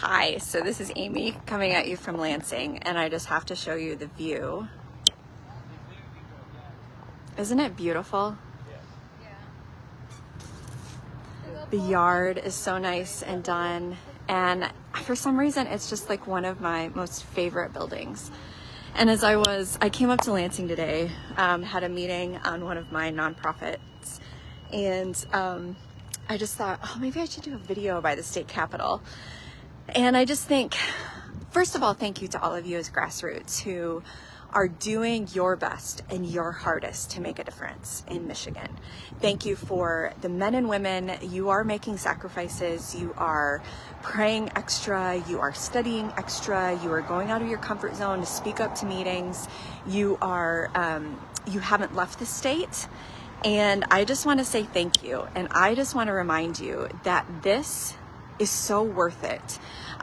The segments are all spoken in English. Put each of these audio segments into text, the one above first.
Hi, so this is Amy coming at you from Lansing, and I just have to show you the view. Isn't it beautiful? The yard is so nice and done, and for some reason it's just like one of my most favorite buildings. And as I came up to Lansing today, had a meeting on one of my nonprofits, and I just thought, oh, maybe I should do a video by the state capitol. And I just think, first of all, thank you to all of you as grassroots who are doing your best and your hardest to make a difference in Michigan. Thank you for the men and women. You are making sacrifices. You are praying extra. You are studying extra. You are going out of your comfort zone to speak up to meetings. You haven't left the state. And I just want to say thank you. And I just want to remind you that this is so worth it.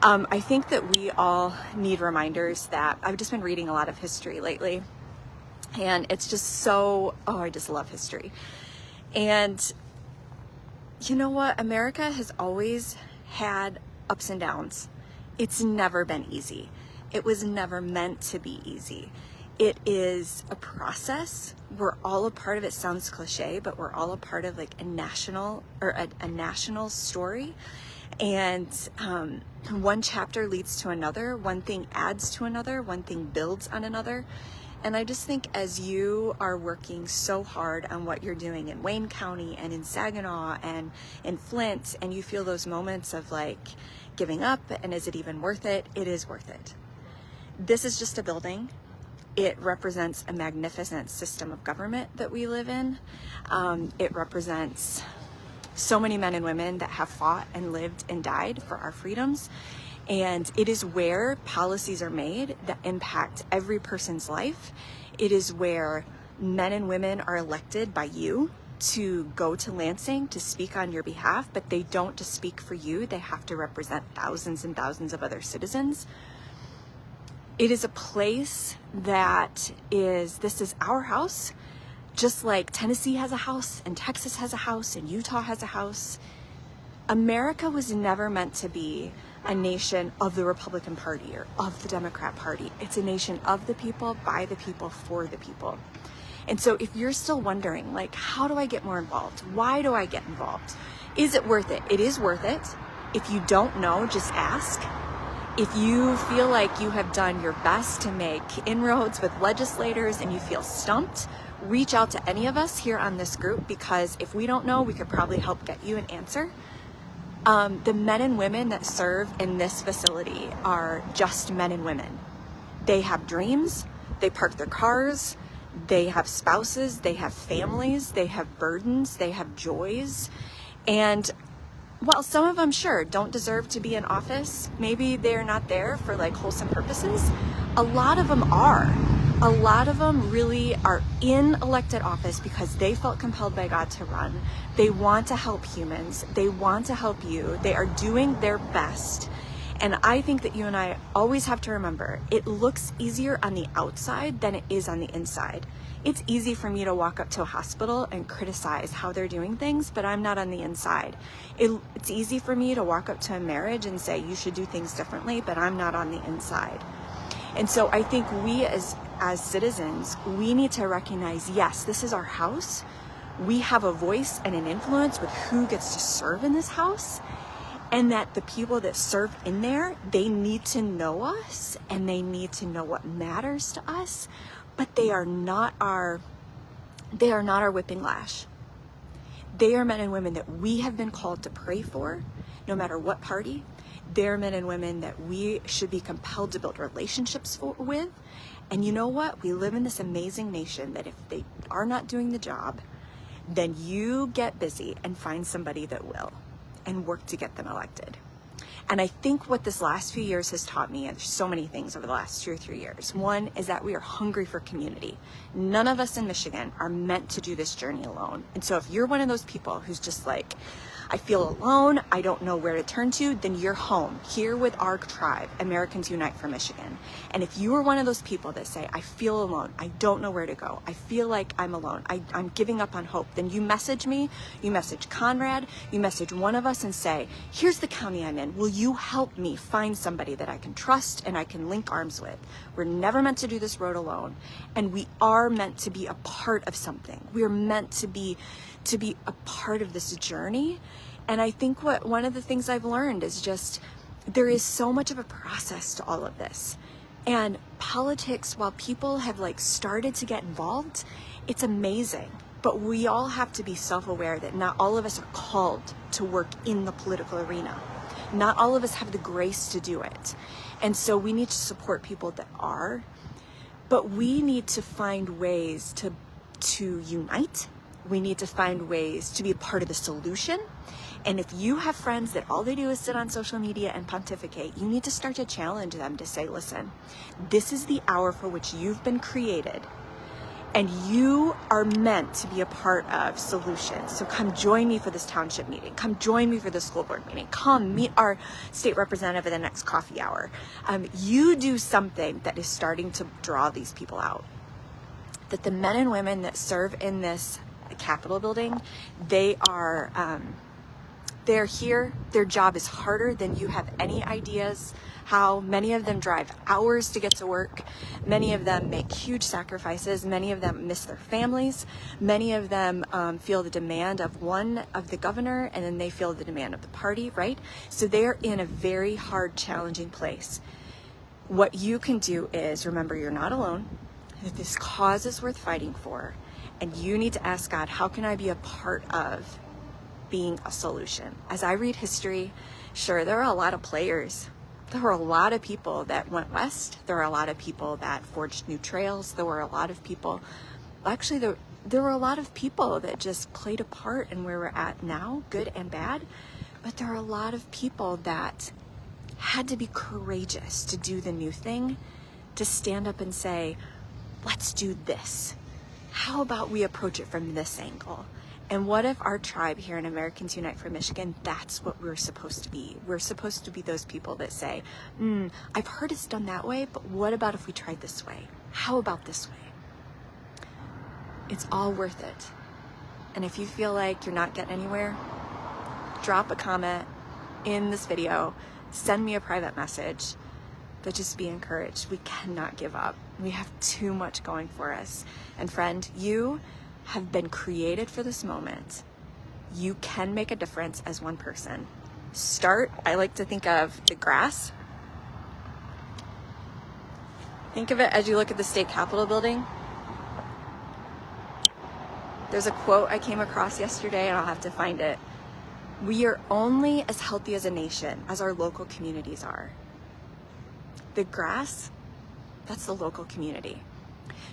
I think that we all need reminders that I've just been reading a lot of history lately, and it's just so, I just love history. And you know what? America has always had ups and downs. It's never been easy. It was never meant to be easy. It is a process. We're all a part of it. Sounds cliche, but we're all a part of like a national story. And one chapter leads to another, one thing adds to another, one thing builds on another. And I just think as you are working so hard on what you're doing in Wayne County and in Saginaw and in Flint, and you feel those moments of like giving up and is it even worth it? It is worth it. This is just a building. It represents a magnificent system of government that we live in. It represents so many men and women that have fought and lived and died for our freedoms. And it is where policies are made that impact every person's life. It is where men and women are elected by you to go to Lansing to speak on your behalf, but they don't just speak for you. They have to represent thousands and thousands of other citizens. It is a place this is our house. Just like Tennessee has a house and Texas has a house and Utah has a house, America was never meant to be a nation of the Republican Party or of the Democrat Party. It's a nation of the people, by the people, for the people. And so if you're still wondering, like, how do I get more involved? Why do I get involved? Is it worth it? It is worth it. If you don't know, just ask. If you feel like you have done your best to make inroads with legislators and you feel stumped, reach out to any of us here on this group, because if we don't know, we could probably help get you an answer. The men and women that serve in this facility are just men and women. They have dreams, they park their cars, they have spouses, they have families, they have burdens, they have joys. And while some of them sure don't deserve to be in office, maybe they're not there for like wholesome purposes, a lot of them are. A lot of them really are in elected office because they felt compelled by God to run. They want to help humans. They want to help you. They are doing their best. And I think that you and I always have to remember, it looks easier on the outside than it is on the inside. It's easy for me to walk up to a hospital and criticize how they're doing things, but I'm not on the inside. It's easy for me to walk up to a marriage and say, you should do things differently, but I'm not on the inside. And so I think we as citizens, we need to recognize, yes, this is our house. We have a voice and an influence with who gets to serve in this house, and that the people that serve in there, they need to know us and they need to know what matters to us, but they are not our whipping lash. They are men and women that we have been called to pray for, no matter what party. They're men and women that we should be compelled to build relationships with. And you know what? We live in this amazing nation that if they are not doing the job, then you get busy and find somebody that will and work to get them elected. And I think what this last few years has taught me, and there's so many things over the last 2 or 3 years. One is that we are hungry for community. None of us in Michigan are meant to do this journey alone. And so if you're one of those people who's just like, I feel alone, I don't know where to turn to, then you're home, here with our tribe, Americans Unite for Michigan. And if you are one of those people that say, I feel alone, I don't know where to go, I feel like I'm alone, I'm giving up on hope, then you message me, you message Conrad, you message one of us and say, here's the county I'm in, will you help me find somebody that I can trust and I can link arms with? We're never meant to do this road alone, and we are meant to be a part of something. We are meant to be a part of this journey. And I think one of the things I've learned is just there is so much of a process to all of this. And politics, while people have like started to get involved, it's amazing. But we all have to be self-aware that not all of us are called to work in the political arena. Not all of us have the grace to do it. And so we need to support people that are, but we need to find ways to unite. We need to find ways to be a part of the solution. And if you have friends that all they do is sit on social media and pontificate, you need to start to challenge them to say, listen, this is the hour for which you've been created. And you are meant to be a part of solutions. So come join me for this township meeting. Come join me for the school board meeting. Come meet our state representative at the next coffee hour. You do something that is starting to draw these people out. That the men and women that serve in this Capitol building, they're here. Their job is harder than you have any ideas how. Many of them drive hours to get to work. Many of them make huge sacrifices. Many of them miss their families. Many of them feel the demand of the governor, and then they feel the demand of the party, right? So they're in a very hard, challenging place. What you can do is remember you're not alone, that this cause is worth fighting for, and you need to ask God, how can I be a part of being a solution? As I read history, sure, there are a lot of players. There were a lot of people that went west. There were a lot of people that forged new trails. There were a lot of people, actually there were a lot of people that just played a part in where we're at now, good and bad. But there are a lot of people that had to be courageous to do the new thing, to stand up and say, let's do this. How about we approach it from this angle? And what if our tribe here in Americans Unite for Michigan, that's what we're supposed to be? We're supposed to be those people that say, I've heard it's done that way, but what about if we tried this way? How about this way? It's all worth it. And if you feel like you're not getting anywhere, drop a comment in this video, send me a private message, but just be encouraged. We cannot give up. We have too much going for us. And friend, you have been created for this moment. You can make a difference as one person. I like to think of the grass. Think of it as you look at the State Capitol building. There's a quote I came across yesterday, and I'll have to find it. We are only as healthy as a nation as our local communities are. The grass, that's the local community.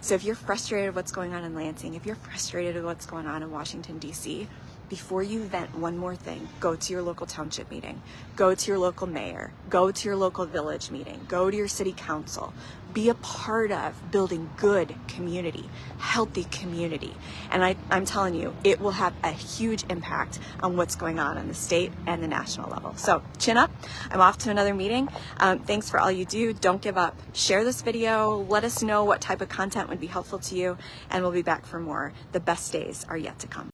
So if you're frustrated with what's going on in Lansing, if you're frustrated with what's going on in Washington, D.C., before you vent one more thing, go to your local township meeting, go to your local mayor, go to your local village meeting, go to your city council. Be a part of building good community, healthy community. And I'm telling you, it will have a huge impact on what's going on the state and the national level. So chin up. I'm off to another meeting. Thanks for all you do. Don't give up. Share this video. Let us know what type of content would be helpful to you, and we'll be back for more. The best days are yet to come.